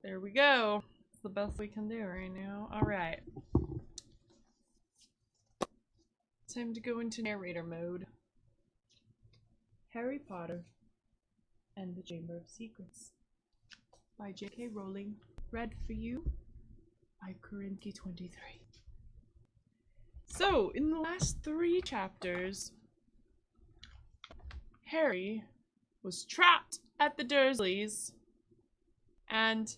There we go. It's the best we can do right now. Alright. Time to go into narrator mode. Harry Potter and the Chamber of Secrets by J.K. Rowling. Read for you by Corinthi23. So, in the last 3 chapters, Harry was trapped at the Dursleys, and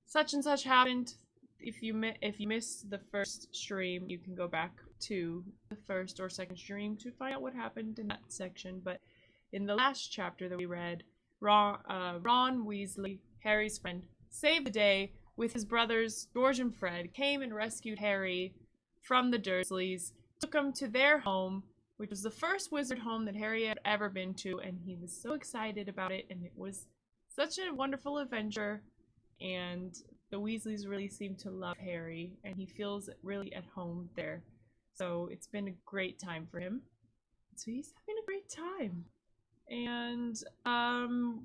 such happened. If you missed the first stream, you can go back to the first or second stream to find out what happened in that section. But in the last chapter that we read, Ron Weasley, Harry's friend, saved the day with his brothers George and Fred, came and rescued Harry from the Dursleys, took him to their home, which was the first wizard home that Harry had ever been to, and he was so excited about it, and it was such a wonderful adventure, and the Weasleys really seem to love Harry, and he feels really at home there. So it's been a great time for him. So he's having a great time. And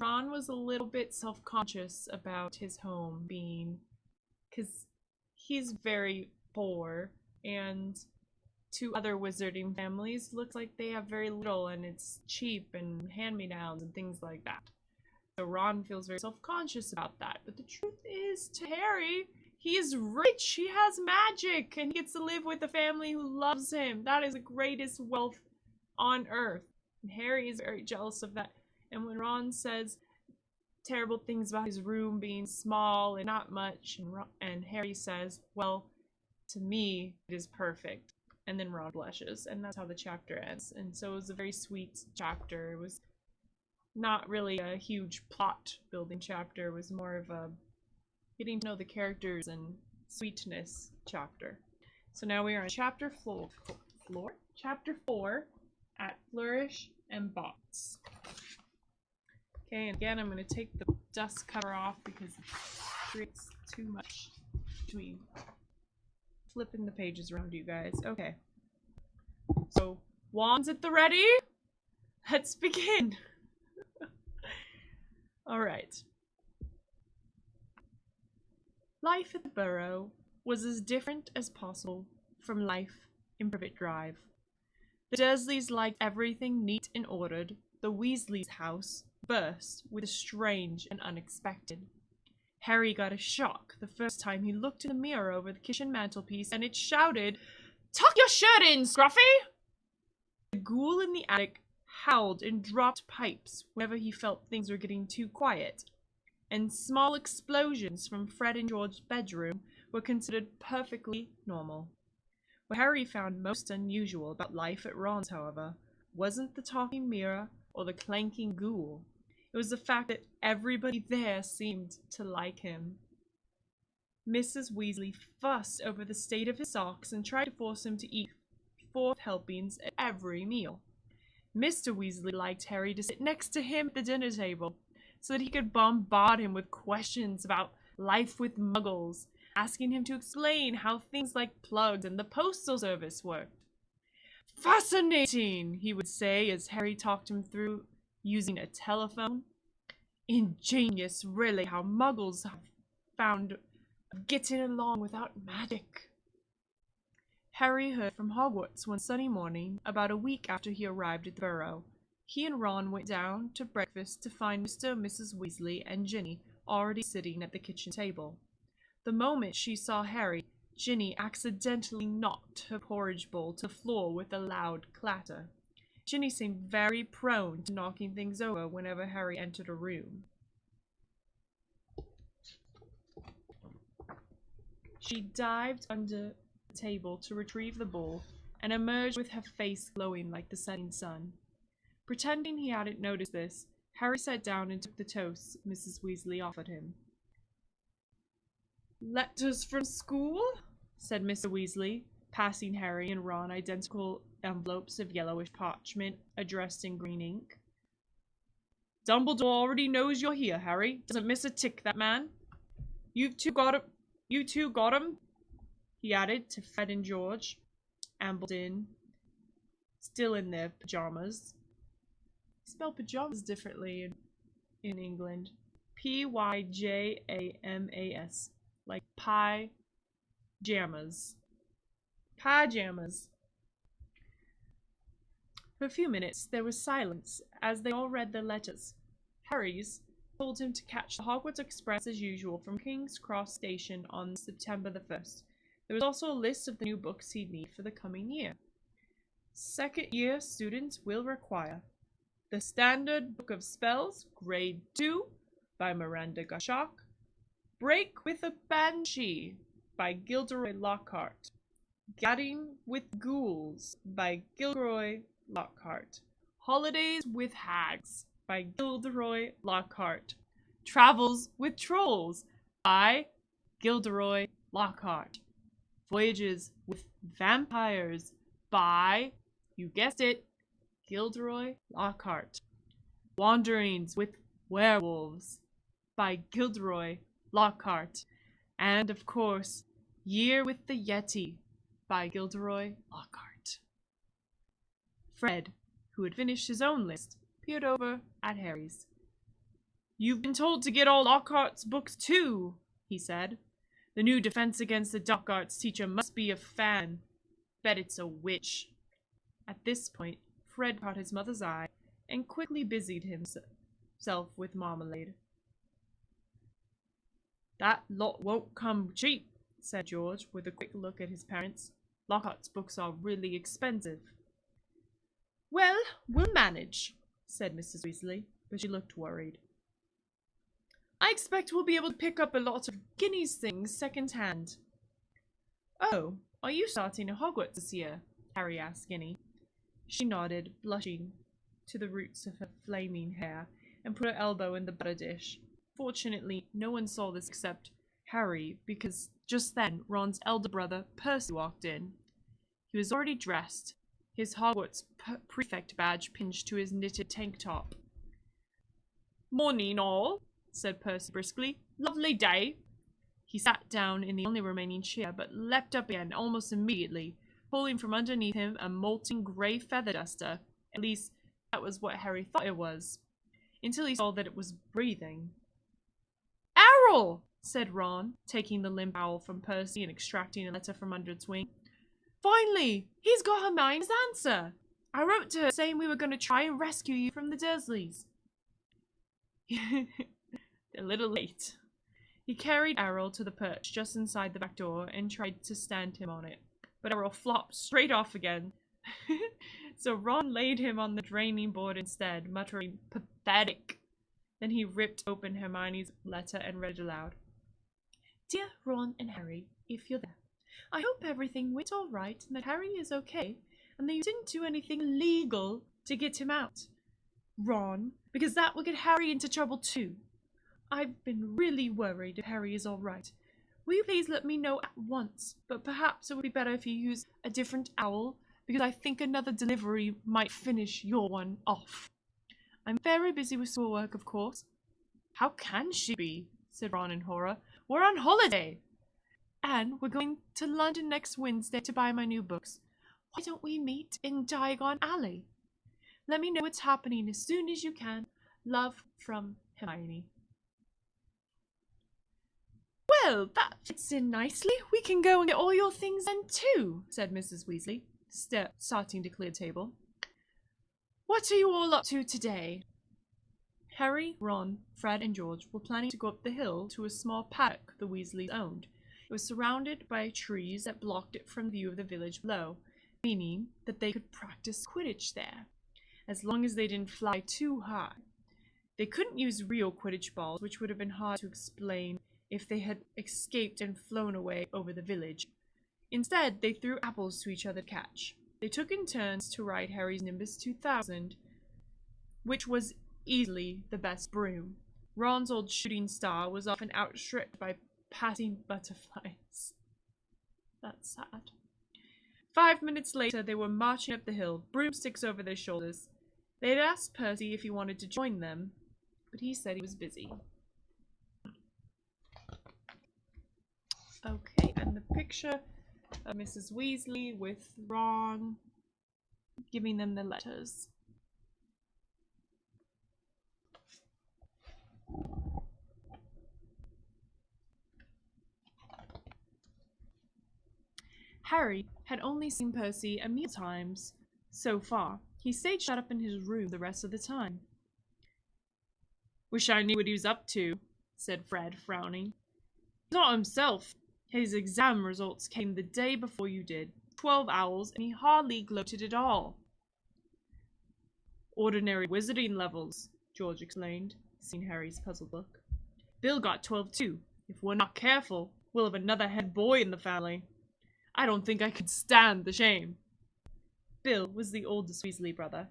Ron was a little bit self-conscious about his home being, because he's very poor, and 2 other wizarding families looks like they have very little, and it's cheap and hand-me-downs and things like that. So Ron feels very self-conscious about that. But the truth is, to Harry, he is rich, he has magic, and he gets to live with a family who loves him. That is the greatest wealth on earth. And Harry is very jealous of that. And when Ron says terrible things about his room being small and not much, and Harry says, well, to me, it is perfect. And then Ron blushes, and that's how the chapter ends. And so it was a very sweet chapter. It was not really a huge plot building chapter. It was more of a getting to know the characters and sweetness chapter. So now we are on chapter 4 at Flourish and Blotts. Okay, and again I'm going to take the dust cover off because it creates too much between flipping the pages around, you guys. Okay. So, wands at the ready? Let's begin! Alright. Life at the Burrow was as different as possible from life in Privet Drive. The Dursleys liked everything neat and ordered. The Weasleys' house burst with a strange and unexpected. Harry got a shock the first time he looked in the mirror over the kitchen mantelpiece, and it shouted, "Tuck your shirt in, Scruffy!" The ghoul in the attic howled and dropped pipes whenever he felt things were getting too quiet, and small explosions from Fred and George's bedroom were considered perfectly normal. What Harry found most unusual about life at Ron's, however, wasn't the talking mirror or the clanking ghoul. It was the fact that everybody there seemed to like him. Mrs. Weasley fussed over the state of his socks and tried to force him to eat 4 helpings at every meal. Mr. Weasley liked Harry to sit next to him at the dinner table so that he could bombard him with questions about life with muggles, asking him to explain how things like plugs and the postal service worked. "Fascinating," he would say as Harry talked him through using a telephone. "Ingenious, really, how muggles have found getting along without magic." Harry heard from Hogwarts one sunny morning, about a week after he arrived at the Burrow. He and Ron went down to breakfast to find Mr. and Mrs. Weasley and Ginny already sitting at the kitchen table. The moment she saw Harry, Ginny accidentally knocked her porridge bowl to the floor with a loud clatter. Ginny seemed very prone to knocking things over whenever Harry entered a room. She dived under the table to retrieve the bowl and emerged with her face glowing like the setting sun. Pretending he hadn't noticed this, Harry sat down and took the toast Mrs. Weasley offered him. "Letters from school?" said Mr. Weasley, passing Harry and Ron identical envelopes of yellowish parchment addressed in green ink. "Dumbledore already knows you're here, Harry. Doesn't miss a tick, that man. You two got him, he added to Fred and George, ambled in, still in their pajamas. They spell pajamas differently in England. Pyjamas. Like pie jamas. Pajamas. For a few minutes there was silence as they all read their letters. Harry's told him to catch the Hogwarts Express as usual from King's Cross Station on September the 1st. There was also a list of the new books he'd need for the coming year. Second-year students will require The Standard Book of Spells, Grade 2, by Miranda Goshawk. Break with a Banshee, by Gilderoy Lockhart. Gadding with Ghouls, by Gilderoy Lockhart. Holidays with Hags, by Gilderoy Lockhart. Travels with Trolls, by Gilderoy Lockhart. Voyages with Vampires, by, you guessed it, Gilderoy Lockhart. Wanderings with Werewolves, by Gilderoy Lockhart. And, of course, Year with the Yeti, by Gilderoy Lockhart. Fred, who had finished his own list, peered over at Harry's. "You've been told to get all Lockhart's books too," he said. "The new Defense Against the Dark Arts teacher must be a fan. Bet it's a witch." At this point, Fred caught his mother's eye and quickly busied himself with marmalade. "That lot won't come cheap," said George, with a quick look at his parents. "Lockhart's books are really expensive." "Well, we'll manage," said Mrs. Weasley, but she looked worried. "I expect we'll be able to pick up a lot of Ginny's things second-hand." "Oh, are you starting at Hogwarts this year?" Harry asked Ginny. She nodded, blushing to the roots of her flaming hair, and put her elbow in the butter dish. Fortunately, no one saw this except Harry, because just then Ron's elder brother, Percy, walked in. He was already dressed, his Hogwarts prefect badge pinched to his knitted tank top. "Morning, all," said Percy briskly. "Lovely day." He sat down in the only remaining chair, but leapt up again almost immediately, pulling from underneath him a molten grey feather duster. At least, that was what Harry thought it was, until he saw that it was breathing. "Errol!" said Ron, taking the limp owl from Percy and extracting a letter from under its wing. "Finally! He's got Hermione's answer! I wrote to her saying we were going to try and rescue you from the Dursleys." A little late. He carried Errol to the perch just inside the back door and tried to stand him on it, but Errol flopped straight off again. So Ron laid him on the draining board instead, muttering, "Pathetic." Then he ripped open Hermione's letter and read it aloud. "Dear Ron and Harry, if you're there, I hope everything went all right and that Harry is okay and that you didn't do anything illegal to get him out. Ron, because that will get Harry into trouble too. I've been really worried if Harry is all right. Will you please let me know at once, but perhaps it would be better if you use a different owl, because I think another delivery might finish your one off. I'm very busy with schoolwork, of course." "How can she be?" said Ron in horror. "We're on holiday." "And we're going to London next Wednesday to buy my new books. Why don't we meet in Diagon Alley? Let me know what's happening as soon as you can. Love, from Hermione." "Well, that fits in nicely. We can go and get all your things then too," said Mrs. Weasley, starting to clear the table. "What are you all up to today?" Harry, Ron, Fred, and George were planning to go up the hill to a small paddock the Weasleys owned. It was surrounded by trees that blocked it from view of the village below, meaning that they could practice Quidditch there, as long as they didn't fly too high. They couldn't use real Quidditch balls, which would have been hard to explain if they had escaped and flown away over the village. Instead, they threw apples to each other to catch. They took in turns to ride Harry's Nimbus 2000, which was easily the best broom. Ron's old shooting star was often outstripped by passing butterflies. That's sad. 5 minutes later, they were marching up the hill, broomsticks over their shoulders. They had asked Percy if he wanted to join them, but he said he was busy. Okay, and the picture of Mrs. Weasley with Ron giving them the letters. Harry had only seen Percy at mealtimes so far. He stayed shut up in his room the rest of the time. "Wish I knew what he was up to," said Fred, frowning. "He's not himself. His exam results came the day before you did. 12 owls, and he hardly gloated at all." "Ordinary wizarding levels," George explained, seeing Harry's puzzled look. "Bill got 12 too. If we're not careful, we'll have another head boy in the family. I don't think I could stand the shame." Bill was the oldest Weasley brother.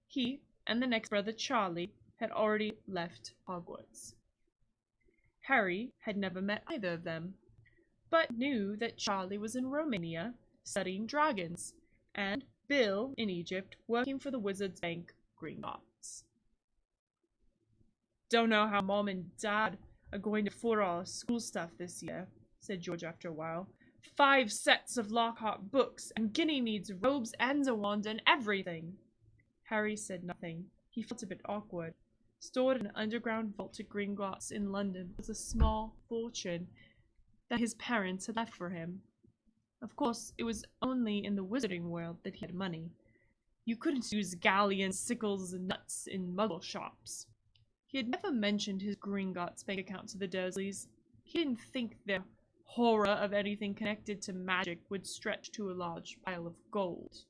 He and the next brother, Charlie, had already left Hogwarts. Harry had never met either of them, but knew that Charlie was in Romania studying dragons, and Bill in Egypt working for the Wizards' Bank, Gringotts. "Don't know how Mom and Dad are going to afford all our school stuff this year," said George after a while. 5 sets of Lockhart books, and Ginny needs robes and a wand and everything." Harry said nothing. He felt a bit awkward. Stored in an underground vault at Gringotts in London was a small fortune that his parents had left for him. Of course, it was only in the wizarding world that he had money. You couldn't use galleons, sickles, and nuts in muggle shops. He had never mentioned his Gringotts bank account to the Dursleys. He didn't think their horror of anything connected to magic would stretch to a large pile of gold.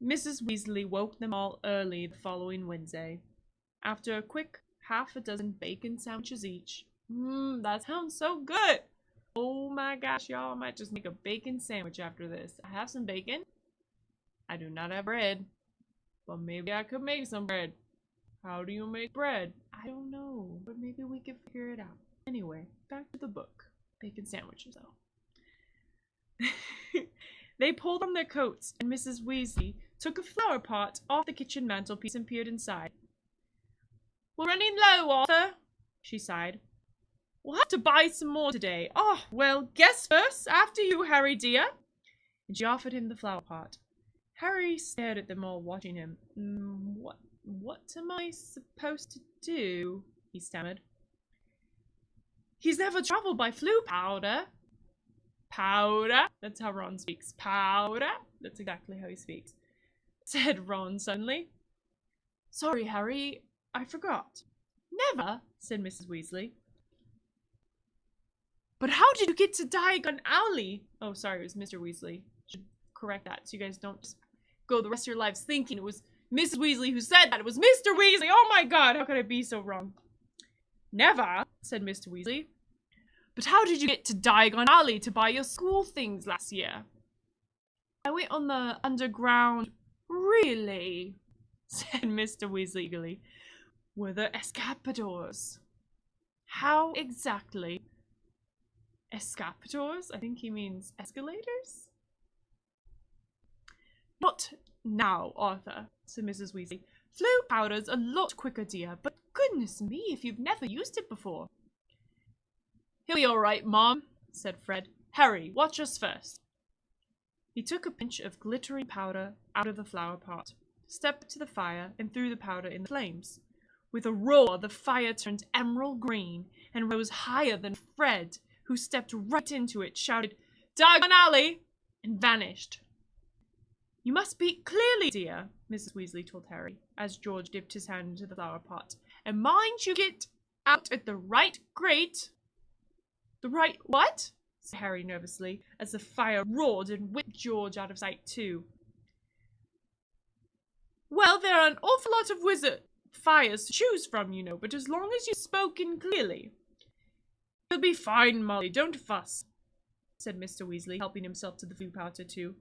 Mrs. Weasley woke them all early the following Wednesday. After a quick 6 bacon sandwiches each. That sounds so good! Oh my gosh, y'all, I might just make a bacon sandwich after this. I have some bacon. I do not have bread, but maybe I could make some bread. How do you make bread? I don't know, but maybe we can figure it out. Anyway, back to the book. Bacon sandwiches, though. They pulled on their coats, and Mrs. Weasley took a flower pot off the kitchen mantelpiece and peered inside. "We're running low, Arthur," she sighed. "We'll have to buy some more today. Oh, well, guess first, after you, Harry dear." And she offered him the flower pot. Harry stared at them all, watching him. What am I supposed to do?" he stammered. "He's never traveled by Floo, powder." "Powder?" That's how Ron speaks. "Powder?" That's exactly how he speaks, said Ron suddenly. "Sorry, Harry, I forgot." "Never," said Mrs. Weasley. "But how did you get to Diagon Alley?" Oh, sorry, it was Mr. Weasley. Should correct that so you guys don't just go the rest of your lives thinking it was Mrs. Weasley who said that. It was Mr. Weasley! Oh my god, how could I be so wrong? "Never," said Mr. Weasley. "But how did you get to Diagon Alley to buy your school things last year?" "I went on the underground." "Really?" said Mr. Weasley eagerly. "Were there escapadors?" "How exactly?" "Escapadors? I think he means escalators?" "Not now, Arthur," said Mrs. Weasley. "Floo powder's a lot quicker, dear, but goodness me, if you've never used it before." "He'll be all right, Mom," said Fred. "Harry, watch us first." He took a pinch of glittering powder out of the flower pot, stepped to the fire, and threw the powder in the flames. With a roar, the fire turned emerald green and rose higher than Fred, who stepped right into it, shouted, "Diagon Alley!" and vanished. "You must speak clearly, dear," Mrs. Weasley told Harry, as George dipped his hand into the flower pot. "And mind you get out at the right grate." "The right what?" said Harry nervously, as the fire roared and whipped George out of sight too. "Well, there are an awful lot of wizard fires to choose from, you know, but as long as you've spoken clearly." "You'll be fine, Molly, don't fuss," said Mr. Weasley, helping himself to the Floo powder too.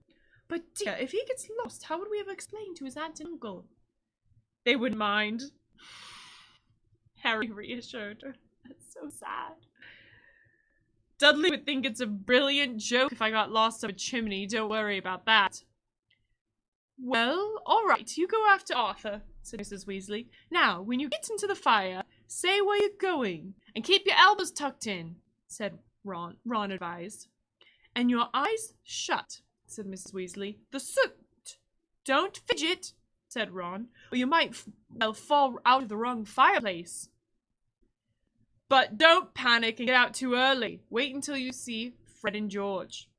"But dear, if he gets lost, how would we ever explain to his aunt and uncle?" "They wouldn't mind," Harry reassured her. "That's so sad." "Dudley would think it's a brilliant joke if I got lost up a chimney. Don't worry about that." "Well, all right, you go after Arthur," said Mrs. Weasley. "Now, when you get into the fire, say where you're going, and keep your elbows tucked in," said Ron advised. "And your eyes shut," said Mrs. Weasley. "The soot." "Don't fidget," said Ron, "or you might fall out of the wrong fireplace." "But don't panic and get out too early. Wait until you see Fred and George.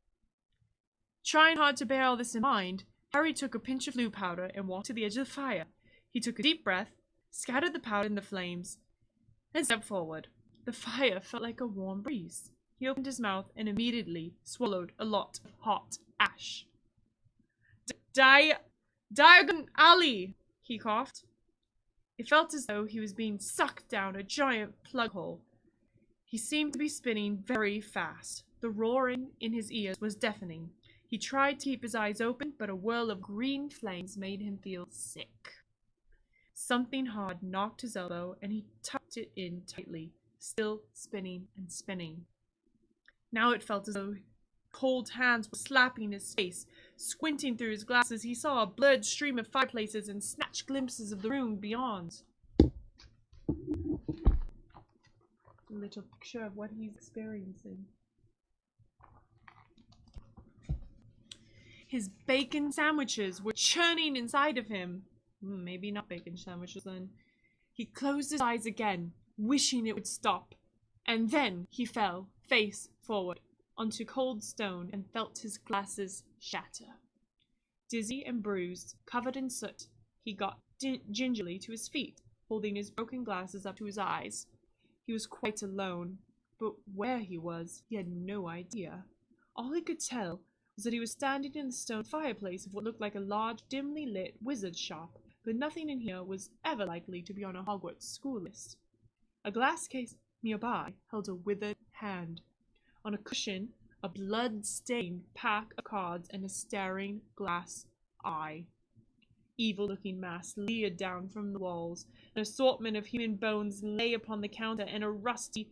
Trying hard to bear all this in mind, Harry took a pinch of Floo powder and walked to the edge of the fire. He took a deep breath, scattered the powder in the flames, and stepped forward. The fire felt like a warm breeze. He opened his mouth and immediately swallowed a lot of hot ash. Diagon Alley, he coughed. It felt as though he was being sucked down a giant plug hole. He seemed to be spinning very fast. The roaring in his ears was deafening. He tried to keep his eyes open, but a whirl of green flames made him feel sick. Something hard knocked his elbow, and he tucked it in tightly, still spinning and spinning. Now it felt as though cold hands were slapping his face. Squinting through his glasses, he saw a blurred stream of fireplaces and snatched glimpses of the room beyond. A little picture of what he's experiencing. His bacon sandwiches were churning inside of him. Maybe not bacon sandwiches then. He closed his eyes again, wishing it would stop. And then he fell, face forward, onto cold stone and felt his glasses shatter. Dizzy and bruised, covered in soot, he got gingerly to his feet, holding his broken glasses up to his eyes. He was quite alone, but where he was, he had no idea. All he could tell was that he was standing in the stone fireplace of what looked like a large, dimly lit wizard shop, but nothing in here was ever likely to be on a Hogwarts school list. A glass case nearby held a withered hand. On a cushion, a blood-stained pack of cards and a staring glass eye. Evil-looking masks leered down from the walls. An assortment of human bones lay upon the counter, and a rusty,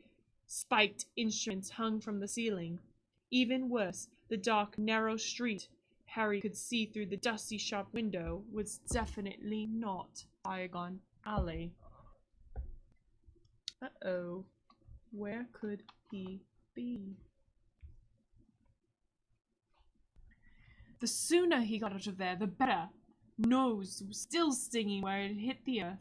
spiked instrument hung from the ceiling. Even worse, the dark, narrow street Harry could see through the dusty shop window was definitely not Diagon Alley. Uh-oh. Where could he be? The sooner he got out of there, the better. Nose was still stinging where it hit the earth.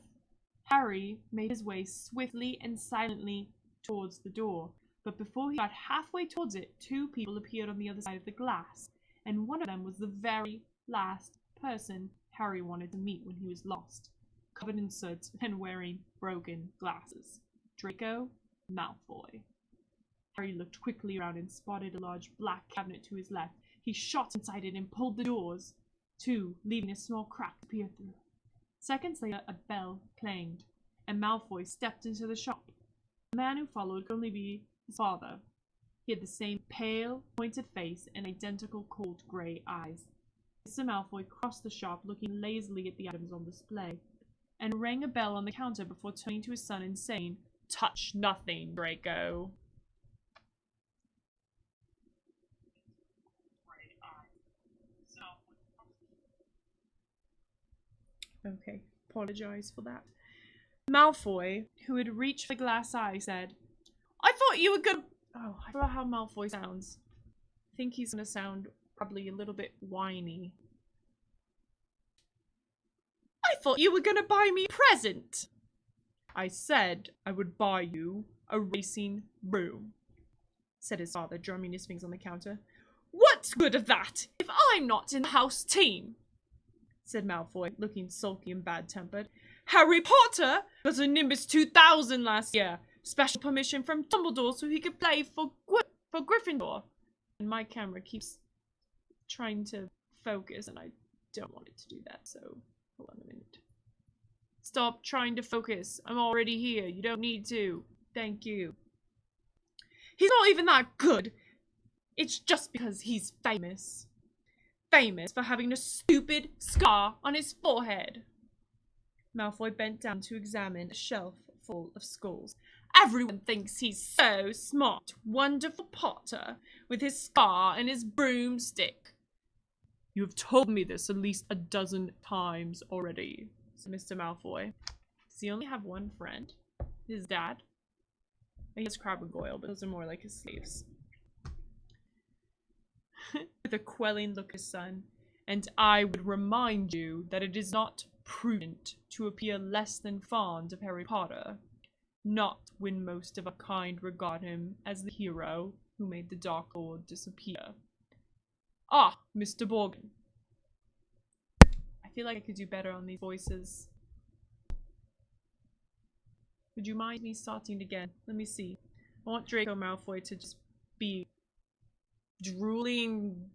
Harry made his way swiftly and silently towards the door, but before he got halfway towards it, two people appeared on the other side of the glass, and one of them was the very last person Harry wanted to meet when he was lost, covered in soot and wearing broken glasses. Draco Malfoy. Harry looked quickly around and spotted a large black cabinet to his left. He shot inside it and pulled the doors to, leaving a small crack to peer through. Seconds later, a bell clanged, and Malfoy stepped into the shop. The man who followed could only be his father. He had the same pale, pointed face and identical cold grey eyes. Mr. Malfoy crossed the shop, looking lazily at the items on display, and rang a bell on the counter before turning to his son and saying, "Touch nothing, Draco." Okay, apologize for that. Malfoy, who had reached the glass eye, said, "I thought you were gonna..." Oh, I forgot how Malfoy sounds. I think he's gonna sound probably a little bit whiny. "I thought you were gonna buy me a present." "I said I would buy you a racing broom," said his father, drumming his fingers on the counter. "What's good of that, if I'm not in the house team?" said Malfoy, looking sulky and bad-tempered. "Harry Potter got a Nimbus 2000 last year. Special permission from Dumbledore so he could play for Gryffindor." And my camera keeps trying to focus, and I don't want it to do that, so hold on a minute. Stop trying to focus. I'm already here. You don't need to. Thank you. "He's not even that good. It's just because he's famous. Famous for having a stupid scar on his forehead." Malfoy bent down to examine a shelf full of skulls. "Everyone thinks he's so smart. Wonderful Potter, with his scar and his broomstick." "You have told me this at least a dozen times already," said Mr. Malfoy. Does he only have one friend? His dad? He has Crabbe and Goyle, but those are more like his slaves. With a quelling look at his son, "And I would remind you that it is not prudent to appear less than fond of Harry Potter, not when most of our kind regard him as the hero who made the Dark Lord disappear. Ah, Mr. Borgin. I feel like I could do better on these voices. Would you mind me starting again? Let me see. I want Draco Malfoy to just be drooling,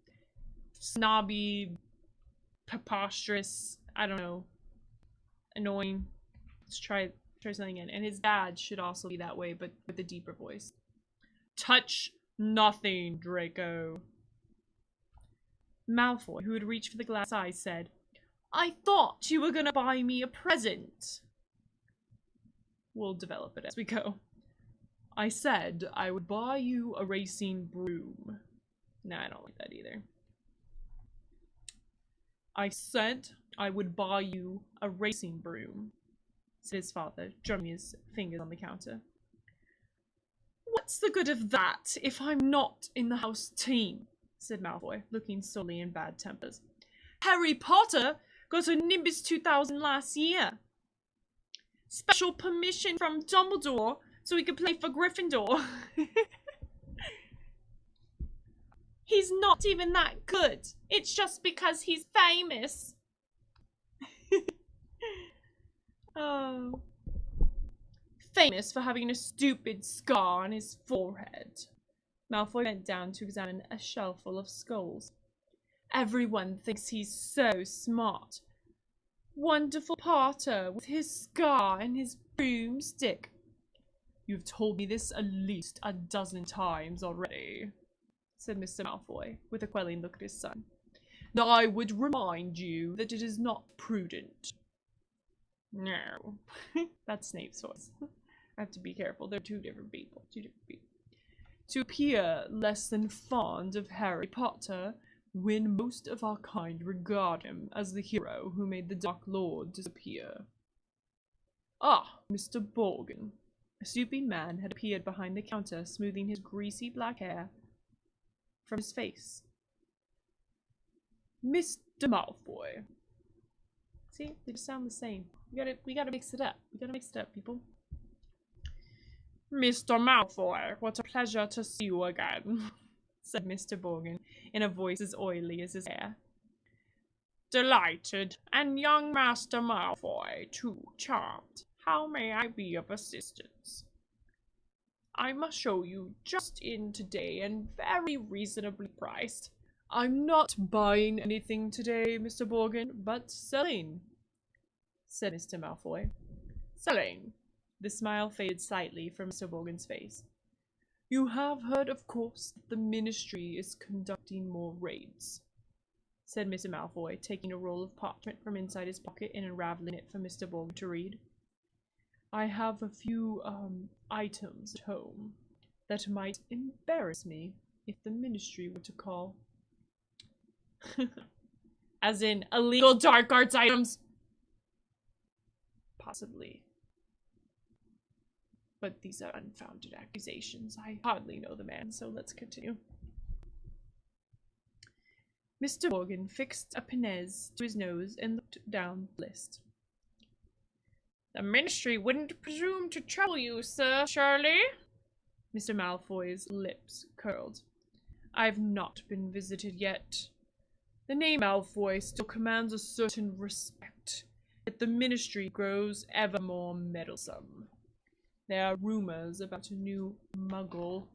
snobby, preposterous, I don't know, annoying. Let's try something again. And his dad should also be that way, but with a deeper voice. Touch nothing, Draco. Malfoy, who had reached for the glass eye, said, I thought you were gonna buy me a present. We'll develop it as we go. I said I would buy you a racing broom. Nah, I don't like that either. I said I would buy you a racing broom, said his father, drumming his fingers on the counter. What's the good of that if I'm not in the house team? Said Malfoy, looking sully in bad tempers. Harry Potter got a Nimbus 2000 last year. Special permission from Dumbledore so he could play for Gryffindor. He's not even that good. It's just because he's famous. Oh. Famous for having a stupid scar on his forehead. Malfoy bent down to examine a shelf full of skulls. Everyone thinks he's so smart. Wonderful Potter with his scar and his broomstick. You've told me this at least a dozen times already, said Mr. Malfoy, with a quelling look at his son. Now I would remind you that it is not prudent. No. That's Snape's voice. I have to be careful. They're two different people. To appear less than fond of Harry Potter when most of our kind regard him as the hero who made the Dark Lord disappear. Ah, Mr. Borgin. A stooping man had appeared behind the counter, smoothing his greasy black hair from his face. Mr. Malfoy. See, they just sound the same. We gotta mix it up. We gotta mix it up, people. Mr. Malfoy, what a pleasure to see you again, said Mr. Borgin, in a voice as oily as his hair. Delighted, and young Master Malfoy, too, charmed. How may I be of assistance? I must show you just in today and very reasonably priced. I'm not buying anything today, Mr. Borgin, but selling, said Mr. Malfoy. Selling. The smile faded slightly from Mr. Borgin's face. You have heard, of course, that the Ministry is conducting more raids, said Mr. Malfoy, taking a roll of parchment from inside his pocket and unraveling it for Mr. Borgin to read. I have a few, items at home that might embarrass me if the Ministry were to call. As in, illegal dark arts items? Possibly. But these are unfounded accusations. I hardly know the man, so let's continue. Mr. Borgin fixed a pince to his nose and looked down the list. The Ministry wouldn't presume to trouble you, sir, surely? Mr. Malfoy's lips curled. I've not been visited yet. The name Malfoy still commands a certain respect, yet the Ministry grows ever more meddlesome. There are rumors about a new Muggle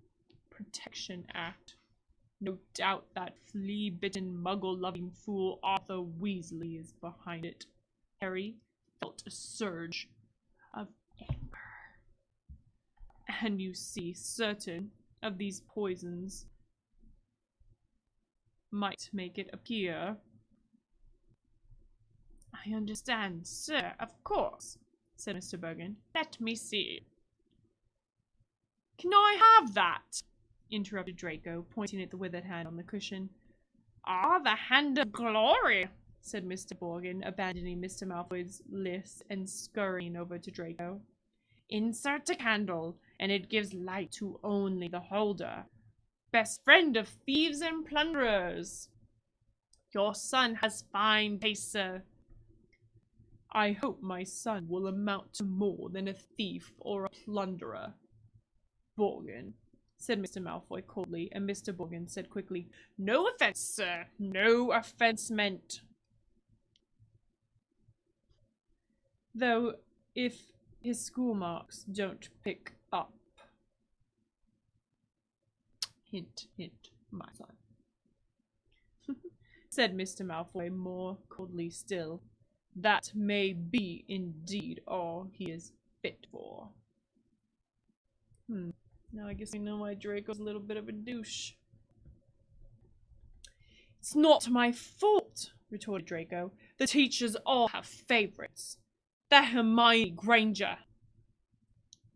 Protection Act. No doubt that flea-bitten, muggle-loving fool Arthur Weasley is behind it. Harry felt a surge of anger. And you see, certain of these poisons might make it appear. I understand, sir, of course, said Mr. Borgin. Let me see. Can I have that? Interrupted Draco, pointing at the withered hand on the cushion. Ah, the hand of glory, said Mr. Borgin, abandoning Mr. Malfoy's list and scurrying over to Draco. Insert a candle, and it gives light to only the holder. Best friend of thieves and plunderers. Your son has fine taste, sir. I hope my son will amount to more than a thief or a plunderer. Borgin, said Mr. Malfoy coldly, and Mr. Borgin said quickly, "No offense, sir. No offense meant. Though, if his school marks don't pick up. Hint, hint, my son," said Mr. Malfoy more coldly still. "That may be indeed all he is fit for." Now I guess we know why Draco's a little bit of a douche. "It's not my fault," retorted Draco. "The teachers all have favorites. That Hermione Granger.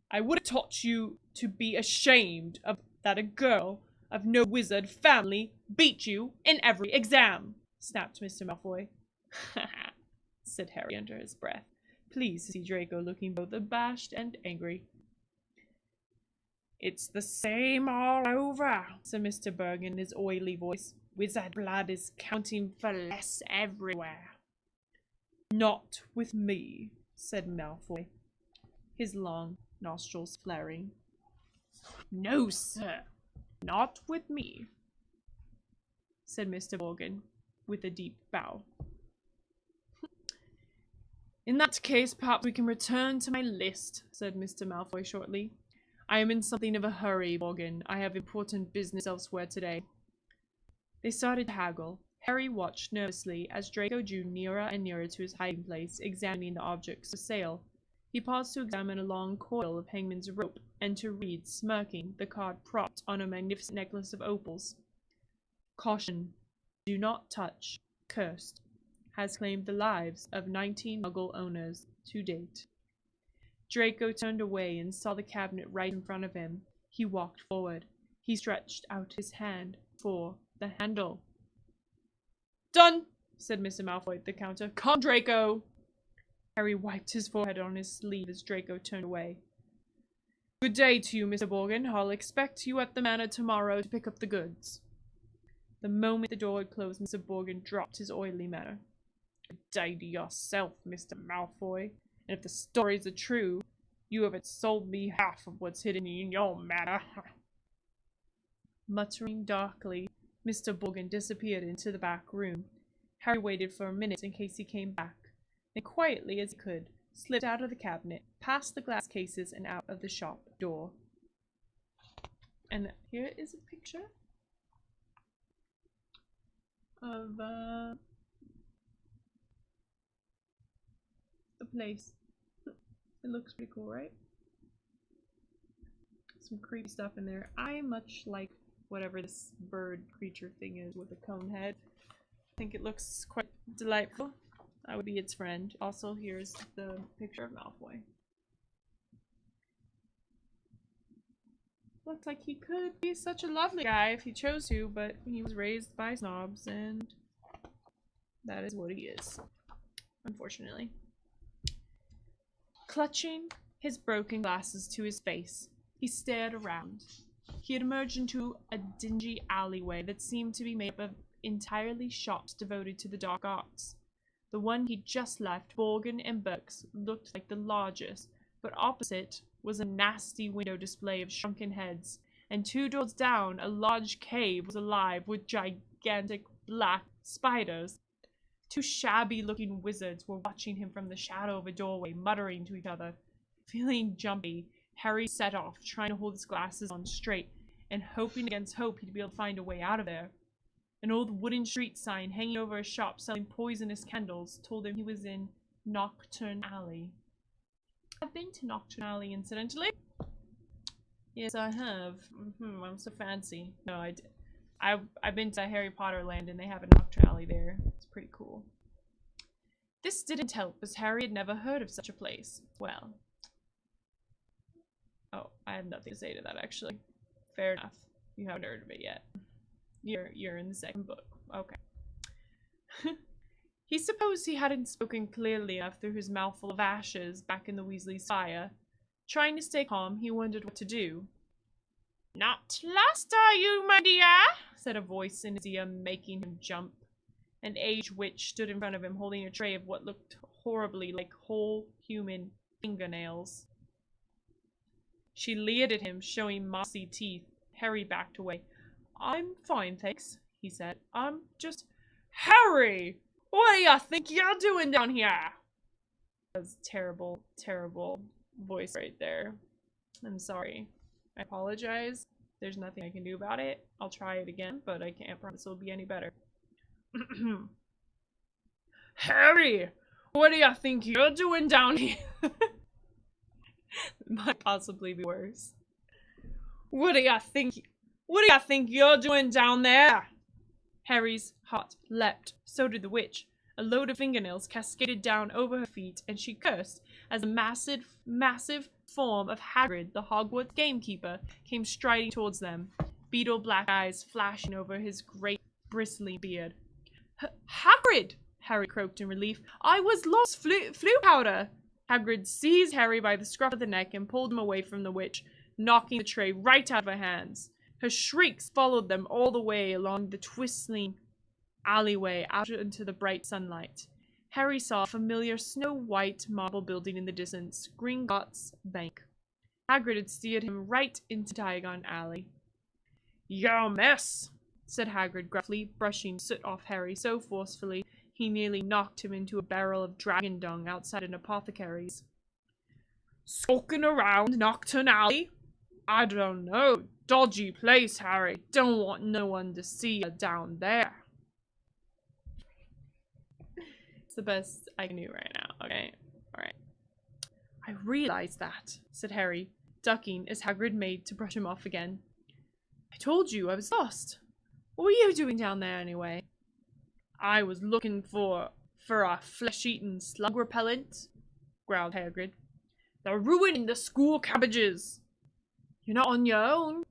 I would have taught you to be ashamed of that a girl of no wizard family beat you in every exam," snapped Mr. Malfoy. "Ha ha," said Harry under his breath, pleased to see Draco looking both abashed and angry. "It's the same all over," said Mr. Burgin in his oily voice. "Wizard blood is counting for less everywhere." "Not with me," said Malfoy, his long nostrils flaring. "No, sir, not with me," said Mr. Borgin, with a deep bow. "In that case, perhaps we can return to my list," said Mr. Malfoy shortly. "I am in something of a hurry, Borgin. I have important business elsewhere today." They started to haggle. Harry watched nervously as Draco drew nearer and nearer to his hiding place, examining the objects for sale. He paused to examine a long coil of hangman's rope, and to read, smirking, the card propped on a magnificent necklace of opals. "Caution. Do not touch. Cursed. Has claimed the lives of 19 Muggle owners to date." Draco turned away and saw the cabinet right in front of him. He walked forward. He stretched out his hand for the handle. "Done," said Mr. Malfoy at the counter. "Come, Draco." Harry wiped his forehead on his sleeve as Draco turned away. "Good day to you, Mr. Borgin. I'll expect you at the manor tomorrow to pick up the goods." The moment the door had closed, Mr. Borgin dropped his oily manner. "Good day to yourself, Mr. Malfoy. And if the stories are true, you haven't sold me half of what's hidden in your manor." Muttering darkly, Mr. Borgin disappeared into the back room. Harry waited for a minute in case he came back, then quietly as he could, slipped out of the cabinet, past the glass cases, and out of the shop door. And here is a picture of the place. It looks pretty cool, right? Some creepy stuff in there. I much like whatever this bird creature thing is with a cone head. I think it looks quite delightful. I would be its friend. Also, here's the picture of Malfoy. Looks like he could be such a lovely guy if he chose to, but he was raised by snobs, and that is what he is, unfortunately. Clutching his broken glasses to his face, he stared around. He had emerged into a dingy alleyway that seemed to be made up of entirely shops devoted to the dark arts. The one he'd just left, Borgin and Burkes, looked like the largest, but opposite was a nasty window display of shrunken heads, and 2 doors down a large cave was alive with gigantic black spiders. 2 shabby-looking wizards were watching him from the shadow of a doorway, muttering to each other. Feeling jumpy, Harry set off, trying to hold his glasses on straight, and hoping against hope he'd be able to find a way out of there. An old wooden street sign hanging over a shop selling poisonous candles told him he was in Nocturne Alley. I've been to Nocturne Alley, incidentally. Yes, I have. I'm so fancy. No, I've been to Harry Potter Land, and they have a Nocturne Alley there. It's pretty cool. This didn't help, as Harry had never heard of such a place. Well. Oh, I have nothing to say to that, actually. Fair enough. You haven't heard of it yet. You're in the second book. Okay. He supposed he hadn't spoken clearly enough through his mouthful of ashes back in the Weasley's fire. Trying to stay calm, he wondered what to do. "Not lost, are you, my dear?" said a voice in his ear, making him jump. An aged witch stood in front of him, holding a tray of what looked horribly like whole human fingernails. She leered at him, showing mossy teeth. Harry backed away. I'm fine, thanks, he said. I'm just... Harry! What do you think you're doing down here? That's terrible, terrible voice right there. I'm sorry. I apologize. There's nothing I can do about it. I'll try it again, but I can't promise it'll be any better. Harry! What do you think you're doing down here? Might possibly be worse. What do you think you're doing down there? Harry's heart leapt. So did the witch. A load of fingernails cascaded down over her feet, and she cursed as a massive form of Hagrid, the Hogwarts gamekeeper, came striding towards them, beetle black eyes flashing over his great bristly beard. Hagrid! Harry croaked in relief. I was lost, Floo powder! Hagrid seized Harry by the scruff of the neck and pulled him away from the witch, knocking the tray right out of her hands. Her shrieks followed them all the way along the twisting alleyway out into the bright sunlight. Harry saw a familiar snow-white marble building in the distance, Gringotts Bank. Hagrid had steered him right into Diagon Alley. "You're a mess," said Hagrid gruffly, brushing soot off Harry so forcefully he nearly knocked him into a barrel of dragon dung outside an apothecary's. "Skulking around Nocturne Alley? I don't know. Dodgy place, Harry. Don't want no one to see you down there." It's the best I can do right now, okay? Alright. "I realize that," said Harry, ducking as Hagrid made to brush him off again. "I told you I was lost. What were you doing down there anyway?" "I was looking for a flesh-eating slug repellent," growled Hagrid. "They're ruining the school cabbages." "You're not on your own."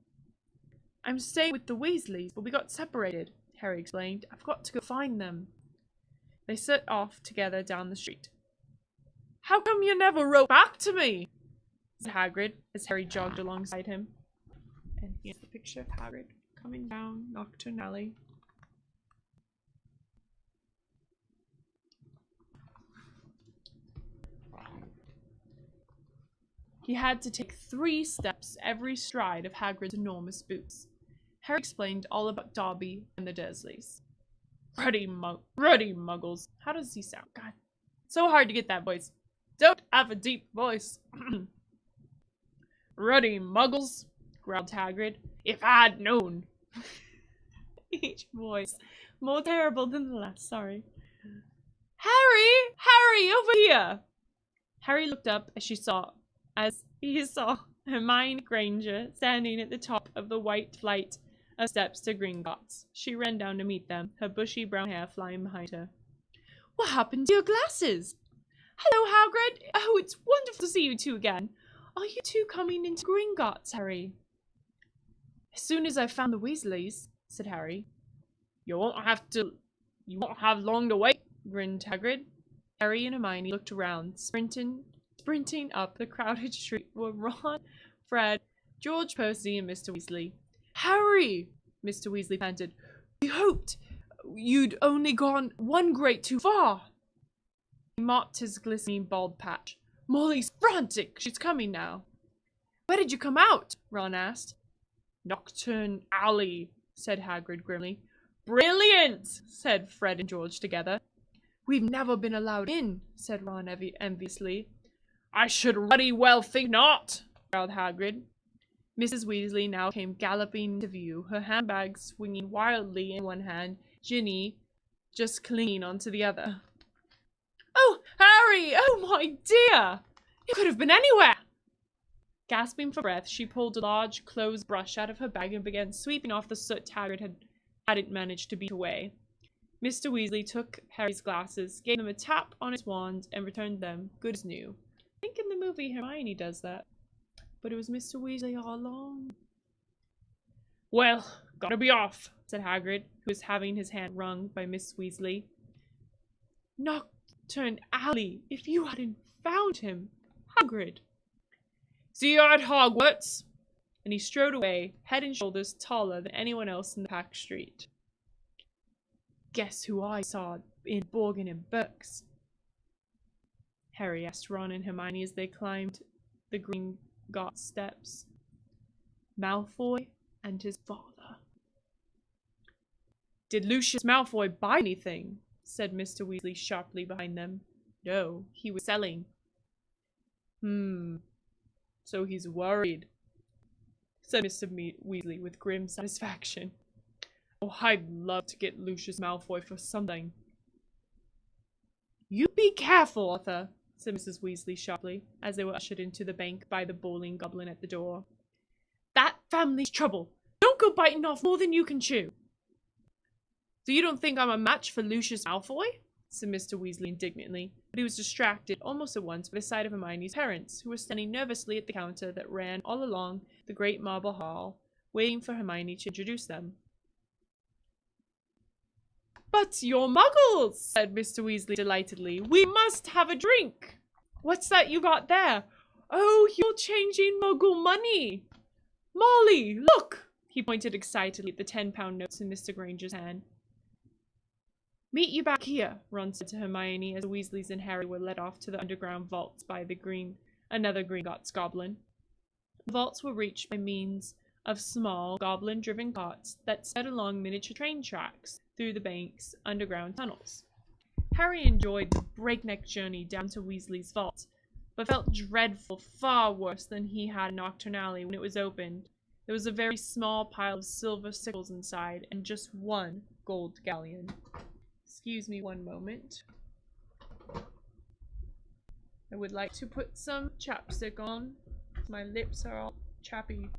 "I'm staying with the Weasleys, but we got separated," Harry explained. "I've got to go find them." They set off together down the street. "How come you never wrote back to me?" said Hagrid as Harry jogged alongside him. And here's the picture of Hagrid coming down Nocturne Alley. He had to take 3 steps every stride of Hagrid's enormous boots. Harry explained all about Dobby and the Dursleys. Ruddy muggles. How does he sound? God, so hard to get that voice. Don't have a deep voice. "Ruddy muggles," growled Hagrid. "If I'd known." Each voice more terrible than the last, sorry. "Harry! Harry, over here!" Harry looked up as he saw Hermione Granger standing at the top of the white flight of steps to Gringotts. She ran down to meet them, her bushy brown hair flying behind her. "What happened to your glasses?" "Hello, Hagrid! Oh, it's wonderful to see you two again. Are you two coming into Gringotts, Harry?" "As soon as I've found the Weasleys," said Harry. You won't have long to wait," grinned Hagrid. Harry and Hermione looked around. Sprinting up the crowded street were Ron, Fred, George, Percy, and Mr. Weasley. "Harry!" Mr. Weasley panted. "We hoped you'd only gone one grade too far." He mopped his glistening bald patch. "Molly's frantic. She's coming now." "Where did you come out?" Ron asked. "Nocturne Alley," said Hagrid grimly. "Brilliant!" said Fred and George together. "We've never been allowed in," said Ron enviously. "I should ruddy well think not," growled Hagrid. Mrs. Weasley now came galloping into view, her handbag swinging wildly in one hand, Ginny just clinging onto the other. "Oh, Harry! Oh, my dear! You could have been anywhere!" Gasping for breath, she pulled a large clothes brush out of her bag and began sweeping off the soot Hagrid hadn't managed to beat away. Mr. Weasley took Harry's glasses, gave them a tap on his wand, and returned them, good as new. I think in the movie Hermione does that. But it was Mr. Weasley all along. "Well, gotta be off," said Hagrid, who was having his hand wrung by Miss Weasley. "Nocturne Alley, if you hadn't found him, Hagrid." "See you at Hogwarts." And he strode away, head and shoulders taller than anyone else in the packed street. "Guess who I saw in Borgin and Burkes?" Harry asked Ron and Hermione as they climbed the Gringotts steps. "Malfoy?" and his father. "Did Lucius Malfoy buy anything?" said Mr. Weasley sharply behind them. "No, he was selling." So he's worried," said Mr. Weasley with grim satisfaction. "Oh, I'd love to get Lucius Malfoy for something." "You be careful, Arthur," said Mrs. Weasley sharply, as they were ushered into the bank by the bowling goblin at the door. "That family's trouble. Don't go biting off more than you can chew." "So you don't think I'm a match for Lucius Malfoy?" said Mr. Weasley indignantly, but he was distracted almost at once by the sight of Hermione's parents, who were standing nervously at the counter that ran all along the great marble hall, waiting for Hermione to introduce them. "But you're muggles," said Mr. Weasley delightedly. "We must have a drink." "What's that you got there?" "Oh, you're changing muggle money." "Molly, look!" He pointed excitedly at the 10-pound notes in Mr. Granger's hand. "Meet you back here," Ron said to Hermione as the Weasleys and Harry were led off to the underground vaults by another Gringotts goblin. The vaults were reached by means of small, goblin-driven carts that sped along miniature train tracks through the bank's underground tunnels. Harry enjoyed the breakneck journey down to Weasley's vault, but felt dreadful, far worse than he had in Nocturnally when it was opened. There was a very small pile of silver sickles inside, and just one gold galleon. Excuse me one moment. I would like to put some chapstick on. My lips are all chappy.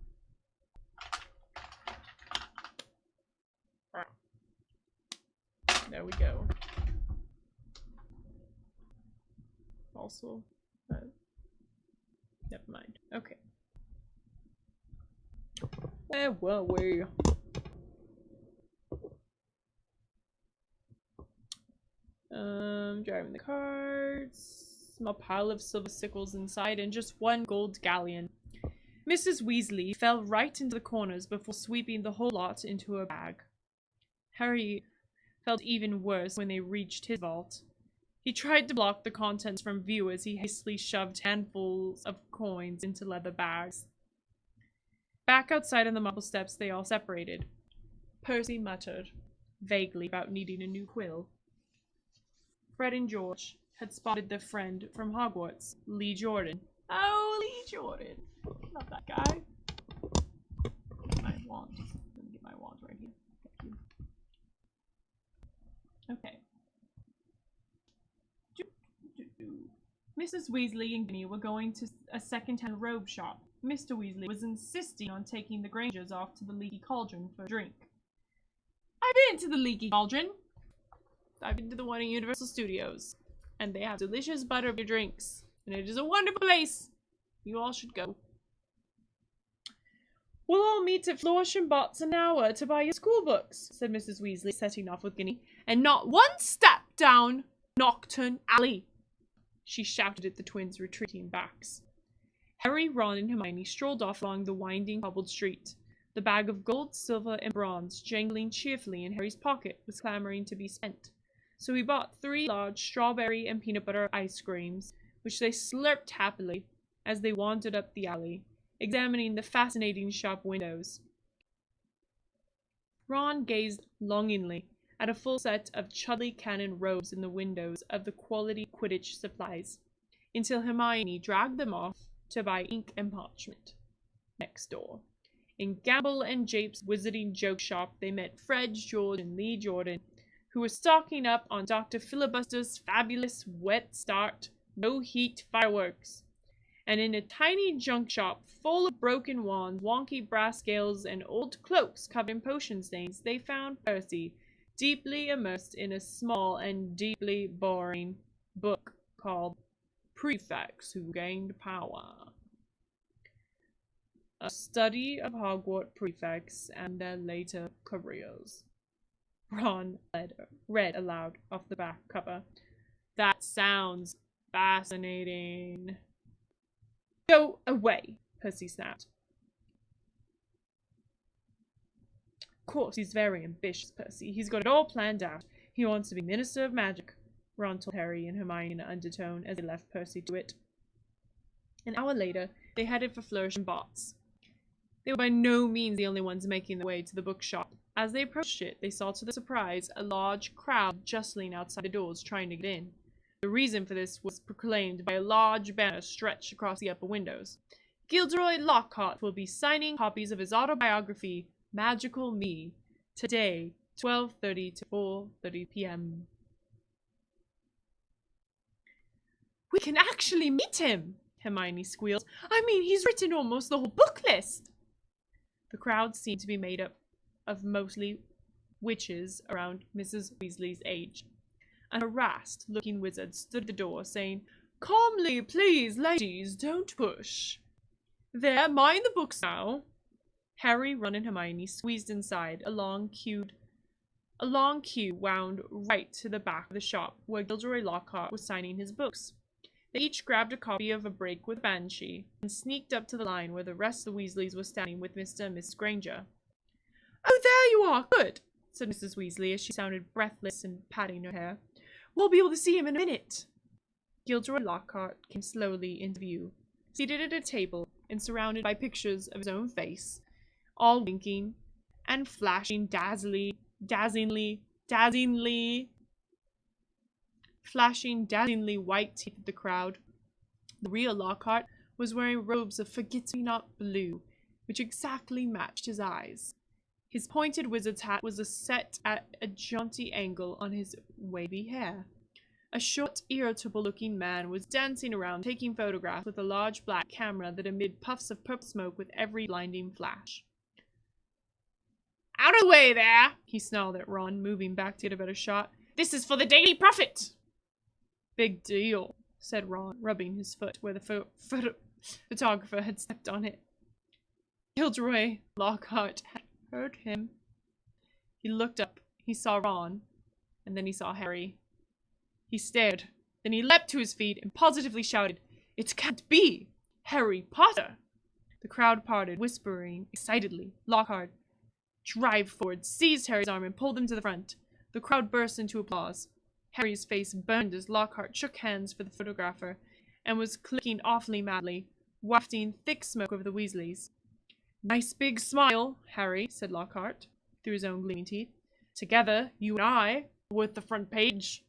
There we go. Also, never mind. Okay. Where were we? Driving the carts, small pile of silver sickles inside, and just one gold galleon. Mrs. Weasley fell right into the corners before sweeping the whole lot into her bag. Harry felt even worse when they reached his vault. He tried to block the contents from view as he hastily shoved handfuls of coins into leather bags. Back outside on the marble steps, they all separated. Percy muttered vaguely about needing a new quill. Fred and George had spotted their friend from Hogwarts, Lee Jordan. Oh, Lee Jordan. Love that guy. My wand. Let me get my wand right here. Thank you. Okay. Mrs. Weasley and Ginny were going to a second-hand robe shop. Mr. Weasley was insisting on taking the Grangers off to the Leaky Cauldron for a drink. I've been to the Leaky Cauldron. I've been to the one in Universal Studios. And they have delicious butterbeer drinks. And it is a wonderful place. You all should go. We'll all meet at Flourish and Blotts an hour to buy your school books, said Mrs. Weasley, setting off with Ginny. And not one step down Knockturn Alley, she shouted at the twins' retreating backs. Harry, Ron, and Hermione strolled off along the winding cobbled street. The bag of gold, silver, and bronze, jangling cheerfully in Harry's pocket, was clamoring to be spent. So he bought 3 large strawberry and peanut butter ice creams, which they slurped happily as they wandered up the alley, examining the fascinating shop windows. Ron gazed longingly at a full set of Chudley Cannon robes in the windows of the quality Quidditch supplies, until Hermione dragged them off to buy ink and parchment. Next door, in Gamble and Jape's Wizarding Joke Shop, they met Fred, George, and Lee Jordan, who were stocking up on Dr. Filibuster's fabulous wet start, no-heat fireworks. And in a tiny junk shop full of broken wands, wonky brass scales, and old cloaks covered in potion stains, they found Percy, deeply immersed in a small and deeply boring book called Prefects Who Gained Power. A study of Hogwarts prefects and their later careers. Ron read aloud off the back cover. That sounds fascinating. Go away, Percy snapped. Of course, he's very ambitious, Percy. He's got it all planned out. He wants to be Minister of Magic, Ron told Harry and Hermione in an undertone as they left Percy to it. An hour later, they headed for Flourish and Blotts. They were by no means the only ones making their way to the bookshop. As they approached it, they saw to their surprise a large crowd jostling outside the doors trying to get in. The reason for this was proclaimed by a large banner stretched across the upper windows. Gilderoy Lockhart will be signing copies of his autobiography, Magical Me, today, 12:30 to 4:30 p.m. "We can actually meet him," Hermione squealed. "I mean, he's written almost the whole book list." The crowd seemed to be made up of mostly witches around Mrs. Weasley's age. An harassed-looking wizard stood at the door, saying, "Calmly, please, ladies, don't push. There, mind the books now." Harry, Ron, and Hermione squeezed inside. A long queue wound right to the back of the shop, where Gilderoy Lockhart was signing his books. They each grabbed a copy of A Break with Banshee, and sneaked up to the line where the rest of the Weasleys were standing with Mr. and Miss Granger. "Oh, there you are, good," said Mrs. Weasley as she sounded breathless and patting her hair. "We'll be able to see him in a minute." Gilderoy Lockhart came slowly into view, seated at a table and surrounded by pictures of his own face, all winking and flashing dazzlingly white teeth at the crowd. The real Lockhart was wearing robes of forget-me-not blue, which exactly matched his eyes. His pointed wizard's hat was set at a jaunty angle on his wavy hair. A short, irritable-looking man was dancing around, taking photographs with a large black camera that emitted puffs of purple smoke with every blinding flash. "Out of the way there!" he snarled at Ron, moving back to get a better shot. "This is for the Daily Prophet!" "Big deal," said Ron, rubbing his foot where the photographer had stepped on it. Gilderoy Lockhart had heard him. He looked up, he saw Ron, and then he saw Harry. He stared, then he leapt to his feet and positively shouted, "It can't be! Harry Potter!" The crowd parted, whispering excitedly. Lockhart dived forward, seized Harry's arm, and pulled him to the front. The crowd burst into applause. Harry's face burned as Lockhart shook hands for the photographer and was clicking awfully madly, wafting thick smoke over the Weasleys. "Nice big smile, Harry," said Lockhart, through his own gleaming teeth. "Together, you and I, are worth the front page."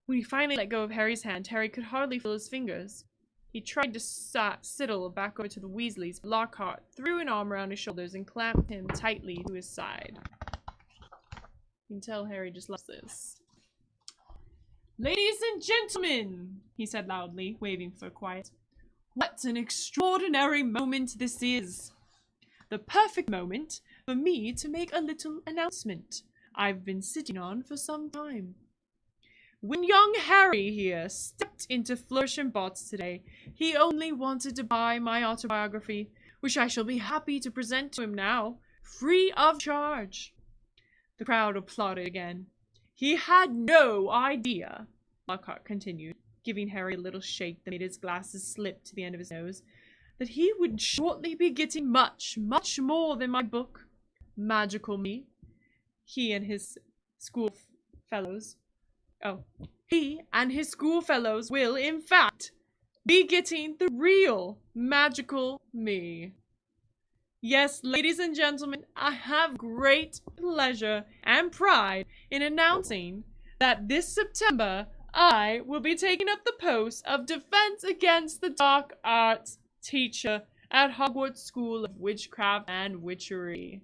When he finally let go of Harry's hand, Harry could hardly feel his fingers. He tried to sidle back over to the Weasleys, but Lockhart threw an arm around his shoulders and clamped him tightly to his side. You can tell Harry just loves this. "Ladies and gentlemen," he said loudly, waving for quiet, "what an extraordinary moment this is. The perfect moment for me to make a little announcement I've been sitting on for some time. When young Harry here stepped into Flourish and Blotts today, he only wanted to buy my autobiography, which I shall be happy to present to him now, free of charge." The crowd applauded again. "He had no idea," Lockhart continued, giving Harry a little shake that made his glasses slip to the end of his nose, "that he would shortly be getting much, much more than my book, Magical Me. He and his schoolfellows will, in fact, be getting the real Magical Me. Yes, ladies and gentlemen, I have great pleasure and pride in announcing that this September I will be taking up the post of Defense Against the Dark Arts teacher at Hogwarts School of Witchcraft and Wizardry.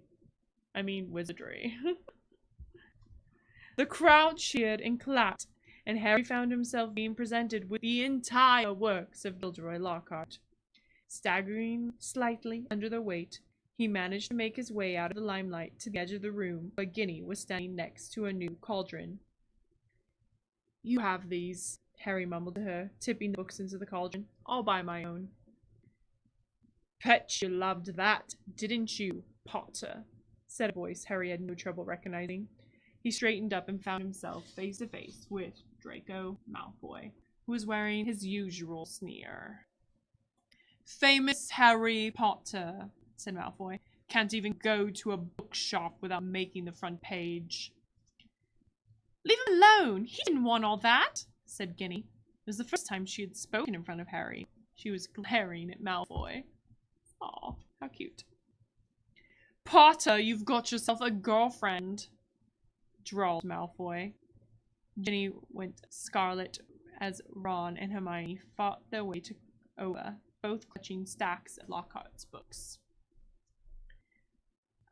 The crowd cheered and clapped, and Harry found himself being presented with the entire works of Gilderoy Lockhart. Staggering slightly under their weight, he managed to make his way out of the limelight to the edge of the room where Ginny was standing next to a new cauldron. "You have these," Harry mumbled to her, tipping the books into the cauldron. "I'll buy my own." "Bet you loved that, didn't you, Potter?" said a voice Harry had no trouble recognizing. He straightened up and found himself face to face with Draco Malfoy, who was wearing his usual sneer. "Famous Harry Potter," said Malfoy. "Can't even go to a bookshop without making the front page." "Leave him alone! He didn't want all that," said Ginny. It was the first time she had spoken in front of Harry. She was glaring at Malfoy. How cute. Potter, you've got yourself a girlfriend, drawled Malfoy. Ginny went scarlet as Ron and Hermione fought their way to over, both clutching stacks of Lockhart's books.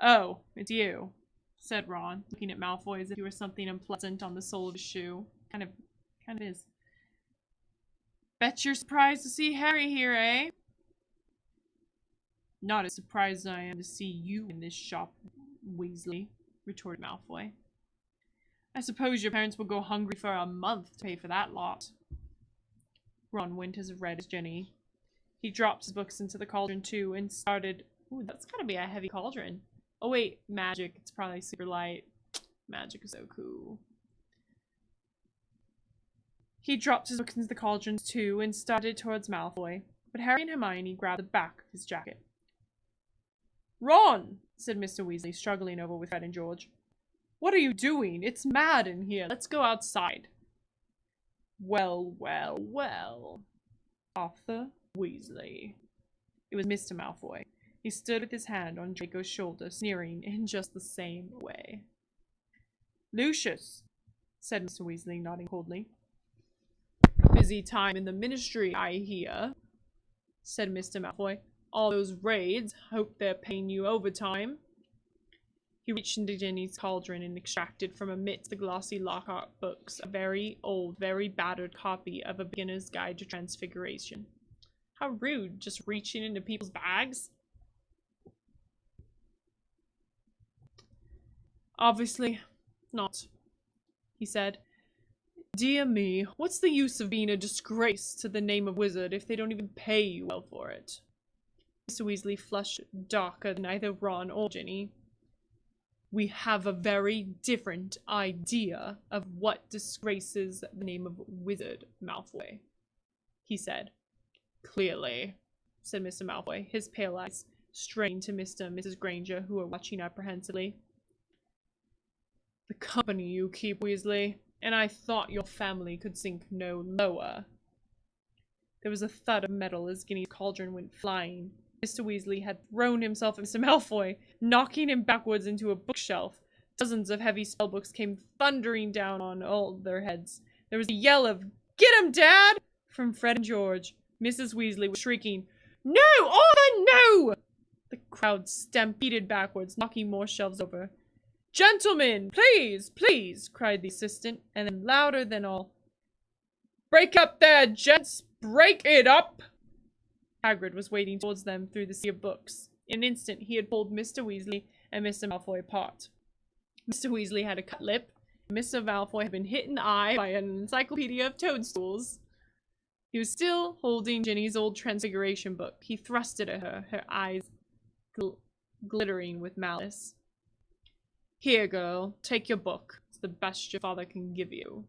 Oh, it's you, said Ron, looking at Malfoy as if he were something unpleasant on the sole of his shoe. Kind of is. Bet you're surprised to see Harry here, eh? Not as surprised as I am to see you in this shop, Weasley, retorted Malfoy. I suppose your parents will go hungry for a month to pay for that lot. Ron went as red as Ginny. He dropped his books into the cauldron too and started... Ooh, that's gotta be a heavy cauldron. Oh wait, magic. It's probably super light. Magic is so cool. He dropped his books into the cauldrons too and started towards Malfoy, but Harry and Hermione grabbed the back of his jacket. Ron, said Mr. Weasley, struggling over with Fred and George. What are you doing? It's mad in here. Let's go outside. Well, well, well. Arthur Weasley. It was Mr. Malfoy. He stood with his hand on Draco's shoulder, sneering in just the same way. Lucius, said Mr. Weasley, nodding coldly. Busy time in the ministry, I hear, said Mr. Malfoy. All those raids, hope they're paying you overtime. He reached into Ginny's cauldron and extracted from amidst the glossy Lockhart books a very old, very battered copy of A Beginner's Guide to Transfiguration. How rude, just reaching into people's bags. Obviously not, he said. Dear me, what's the use of being a disgrace to the name of wizard if they don't even pay you well for it? Mr. Weasley flushed darker than either Ron or Ginny. We have a very different idea of what disgraces the name of wizard, Malfoy, he said. Clearly, said Mr. Malfoy, his pale eyes strained to Mr. and Mrs. Granger, who were watching apprehensively. The company you keep, Weasley, and I thought your family could sink no lower. There was a thud of metal as Ginny's cauldron went flying. Mr. Weasley had thrown himself at Mr. Malfoy, knocking him backwards into a bookshelf. Dozens of heavy spellbooks came thundering down on all their heads. There was a yell of, "Get him, Dad!" from Fred and George. Mrs. Weasley was shrieking, "No! Arthur, no!" The crowd stampeded backwards, knocking more shelves over. "Gentlemen, please, please!" cried the assistant, and then louder than all, "Break up there, gents! Break it up!" Hagrid was wading towards them through the sea of books. In an instant, he had pulled Mr. Weasley and Mr. Malfoy apart. Mr. Weasley had a cut lip, and Mr. Malfoy had been hit in the eye by an encyclopedia of toadstools. He was still holding Ginny's old Transfiguration book. He thrust it at her, her eyes glittering with malice. Here, girl, take your book. It's the best your father can give you.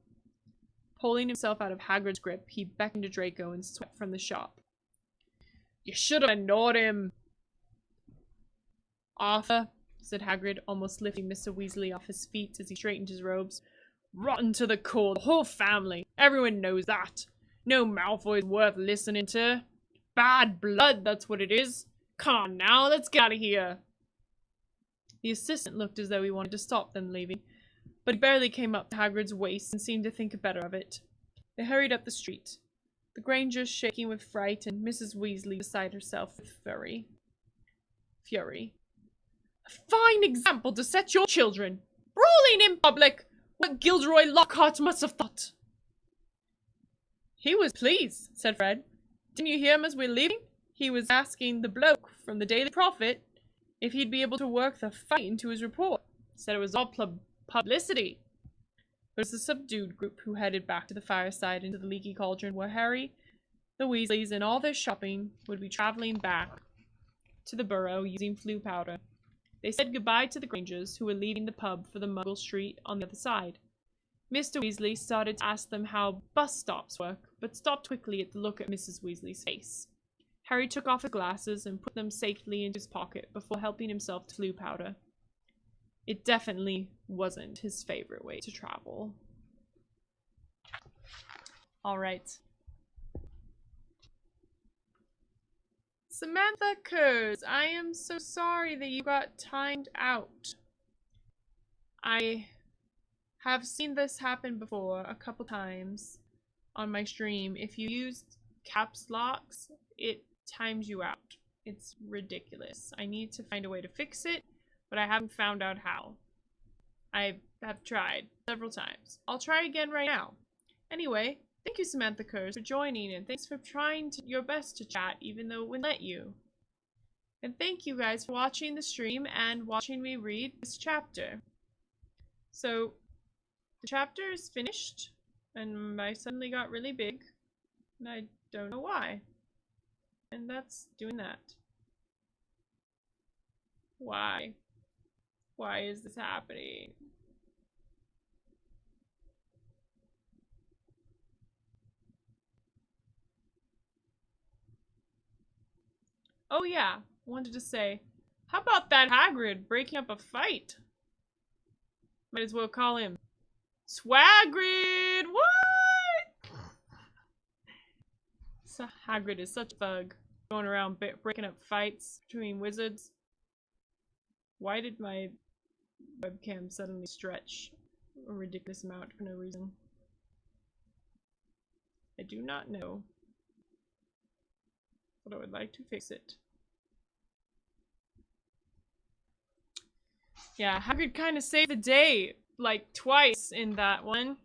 Pulling himself out of Hagrid's grip, he beckoned to Draco and swept from the shop. You should have ignored him. Arthur, said Hagrid, almost lifting Mr. Weasley off his feet as he straightened his robes. Rotten to the core, the whole family. Everyone knows that. No Malfoy's worth listening to. Bad blood, that's what it is. Come on now, let's get out of here. The assistant looked as though he wanted to stop them leaving, but he barely came up to Hagrid's waist and seemed to think better of it. They hurried up the street, the Grangers shaking with fright and Mrs. Weasley beside herself with fury. A fine example to set your children! Brawling in public! What Gilderoy Lockhart must have thought! He was pleased, said Fred. Didn't you hear him as we were leaving? He was asking the bloke from the Daily Prophet if he'd be able to work the fight into his report. Said it was all publicity. It was the subdued group who headed back to the fireside into the leaky cauldron where Harry, the Weasleys, and all their shopping would be traveling back to the Burrow using Floo powder. They said goodbye to the Grangers, who were leaving the pub for the Muggle Street on the other side. Mr. Weasley started to ask them how bus stops work, but stopped quickly at the look at Mrs. Weasley's face. Harry took off his glasses and put them safely into his pocket before helping himself to Floo powder. It definitely wasn't his favorite way to travel. Alright. Samantha Kurz, I am so sorry that you got timed out. I have seen this happen before a couple times on my stream. If you used caps locks, it times you out. It's ridiculous. I need to find a way to fix it, but I haven't found out how. I have tried several times. I'll try again right now. Anyway, thank you, Samantha Kurz, for joining, and thanks for trying your best to chat, even though it wouldn't let you. And thank you guys for watching the stream and watching me read this chapter. So, the chapter is finished, and I suddenly got really big, and I don't know why. And that's doing that. Why? Why is this happening? Oh yeah, wanted to say, how about that Hagrid breaking up a fight? Might as well call him Swagrid! What? So Hagrid is such a thug, going around breaking up fights between wizards. Why did my webcam suddenly stretch a ridiculous amount for no reason? I do not know, but I would like to fix it. Yeah, Hagrid kind of saved the day, like, twice in that one.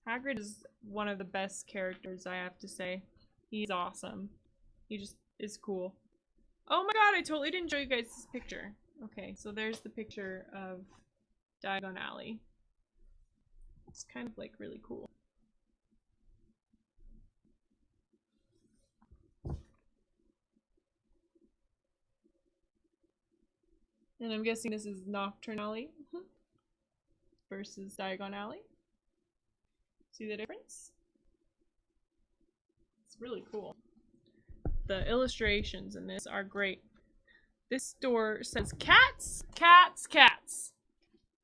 Hagrid is one of the best characters, I have to say. He's awesome. He just is cool. Oh my god, I totally didn't show you guys this picture. Okay, so there's the picture of Diagon Alley. It's kind of, like, really cool. And I'm guessing this is Nocturne Alley versus Diagon Alley. See the difference? It's really cool. The illustrations in this are great. This store says cats, cats, cats.